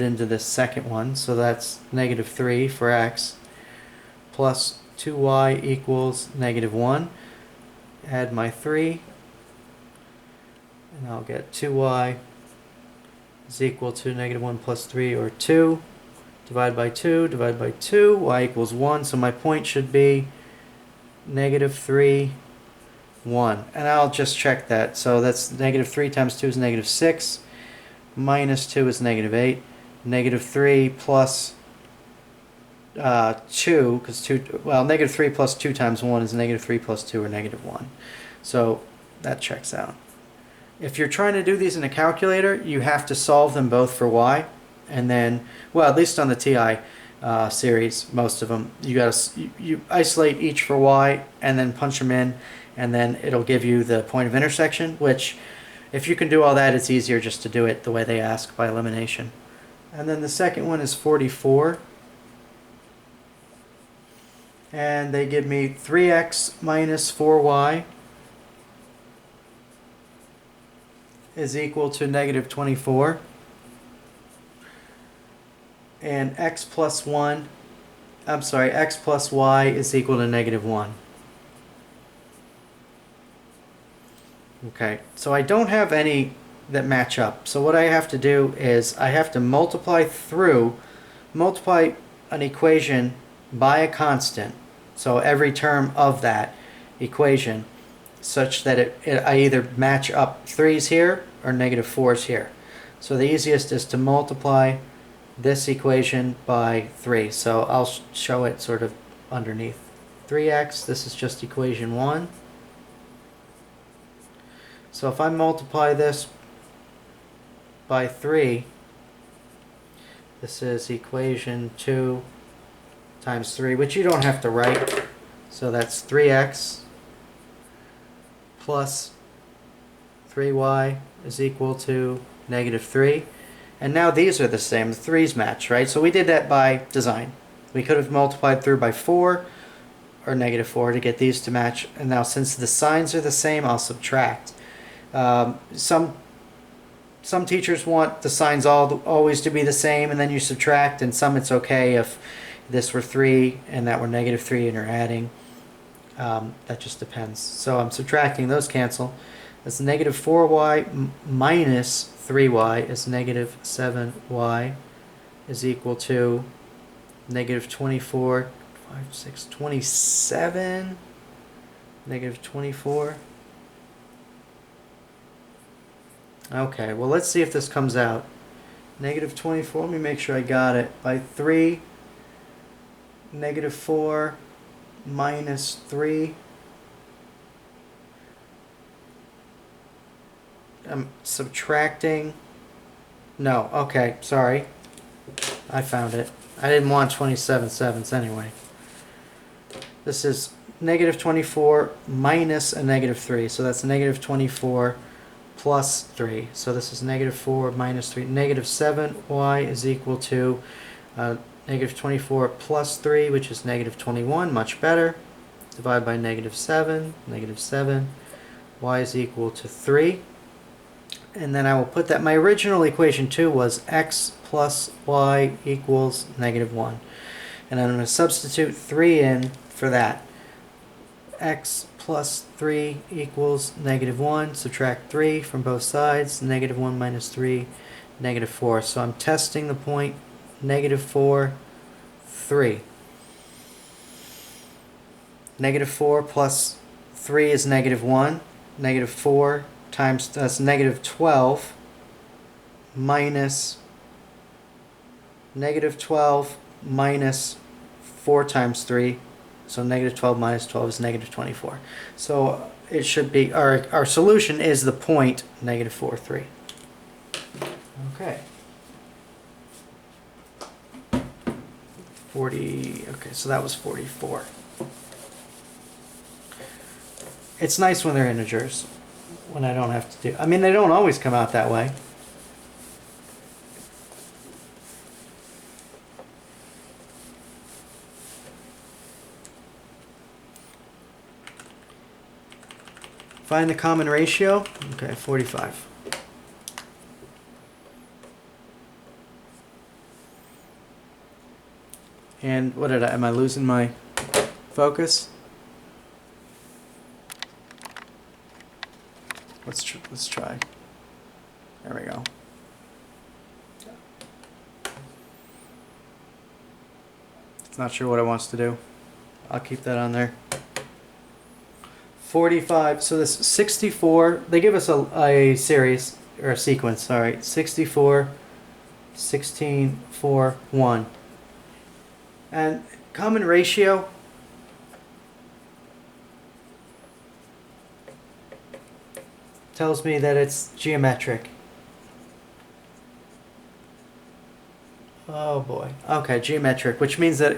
into this second one, so that's negative 3 for x, plus 2y equals negative 1. Add my 3, and I'll get 2y is equal to negative 1 plus 3, or 2. Divide by 2, y equals 1, so my point should be negative 3, 1. And I'll just check that. So that's negative 3 times 2 is negative 6, minus 2 is negative 8, negative 3 plus 2, because 2, well, negative 3 plus 2 times 1 is negative 3 plus 2, or negative 1. So that checks out. If you're trying to do these in a calculator, you have to solve them both for y, and then, well, at least on the TI series, most of them, you isolate each for y and then punch them in, and then it'll give you the point of intersection, which, if you can do all that, it's easier just to do it the way they ask, by elimination. And then the second one is 44. And they give me 3x minus 4y is equal to negative 24. And x plus y is equal to negative 1. Okay, so I don't have any that match up. So what I have to do is I have to multiply an equation by a constant, so every term of that equation, such that I either match up 3's here or negative 4's here. So the easiest is to multiply this equation by 3. So I'll show it sort of underneath. 3x, this is just equation 1. So if I multiply this by 3, this is equation 2 times 3, which you don't have to write. So that's 3x plus 3y is equal to negative 3. And now these are the same. The 3's match, right? So we did that by design. We could have multiplied through by 4 or negative 4 to get these to match. And now since the signs are the same, I'll subtract. Some teachers want the signs always to be the same, and then you subtract, and some it's okay if this were 3 and that were negative 3 and you're adding. That just depends. So I'm subtracting, those cancel. That's negative 4y minus 3y is negative 7y is equal to negative 24, 5, 6, 27, negative 24. Okay, well, let's see if this comes out. Negative 24, let me make sure I got it. By 3, negative 4 minus 3. I'm subtracting. No, okay, sorry. I found it. I didn't want 27/7 anyway. This is negative 24 minus a negative 3. So that's negative 24 plus 3. So this is negative 4 minus 3. Negative 7y is equal to negative 24 plus 3, which is negative 21. Much better. Divide by negative 7. Negative 7. Y is equal to 3. And then I will put that. My original equation 2 was x plus y equals negative 1. And I'm going to substitute 3 in for that. X plus 3 equals negative 1. Subtract 3 from both sides. Negative 1 minus 3, negative 4. So I'm testing the point negative 4, 3. Negative 4 plus 3 is negative 1. Negative 4 times, that's negative 12 minus negative 12 minus 4 times 3. So negative 12 minus 12 is negative 24. So it should be, our solution is the point negative 4, 3. Okay. 40, okay, so that was 44. It's nice when they're integers, when I don't have to do, I mean, they don't always come out that way. Find the common ratio. Okay, 45. And what did am I losing my focus? Let's try. There we go. It's not sure what it wants to do. I'll keep that on there. 45, so this 64, they give us a series, or a sequence, sorry. 64, 16, 4, 1. And common ratio, tells me that it's geometric. Oh boy. Okay, geometric, which means that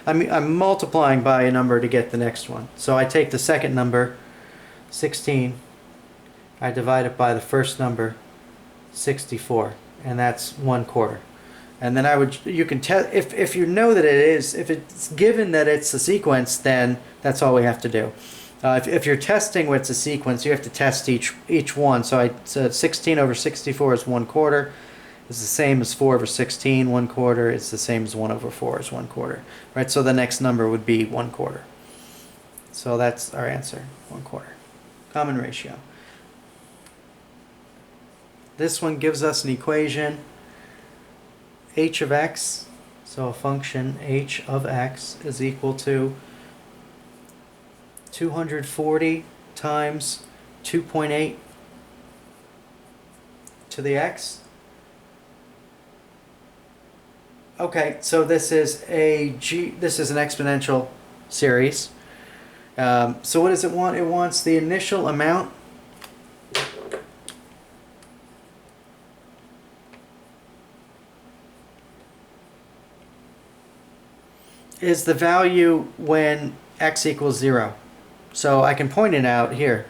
I'm multiplying by a number to get the next one. So I take the second number, 16, I divide it by the first number, 64, and that's 1/4. And then you can tell, if you know that it is, if it's given that it's a sequence, then that's all we have to do. If you're testing what's a sequence, you have to test each one. So 16 over 64 is 1/4. It's the same as 4 over 16, 1/4. It's the same as 1 over 4 is 1/4. Right, so the next number would be 1/4. So that's our answer, 1/4. Common ratio. This one gives us an equation, h of x, so a function h of x is equal to 240 times 2.8 to the x. Okay, so this is this is an exponential series. So what does it want? It wants the initial amount is the value when x equals 0. So I can point it out here.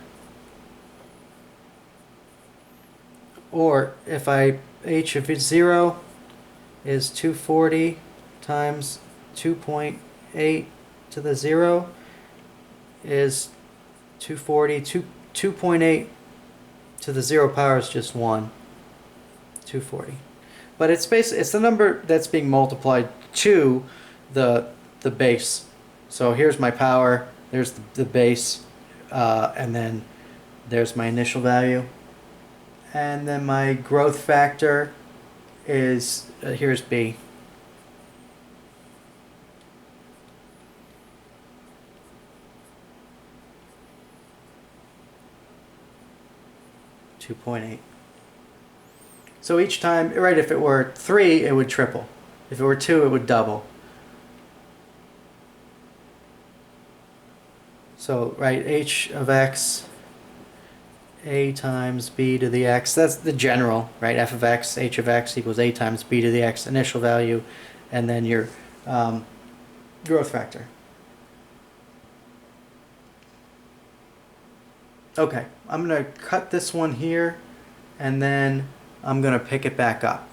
Or if h of 0 is 240 times 2.8 to the 0 is 240. 2.8 to the 0 power is just 1. 240. But it's the number that's being multiplied to the base. So here's my power, there's the base, and then there's my initial value. And then my growth factor is, here's B. .8. So each time, right, if it were 3, it would triple. If it were 2, it would double. So, right, h of x, a times b to the x, that's the general, right? F of x, h of x equals a times b to the x, initial value, and then your growth factor. Okay, I'm going to cut this one here, and then I'm going to pick it back up.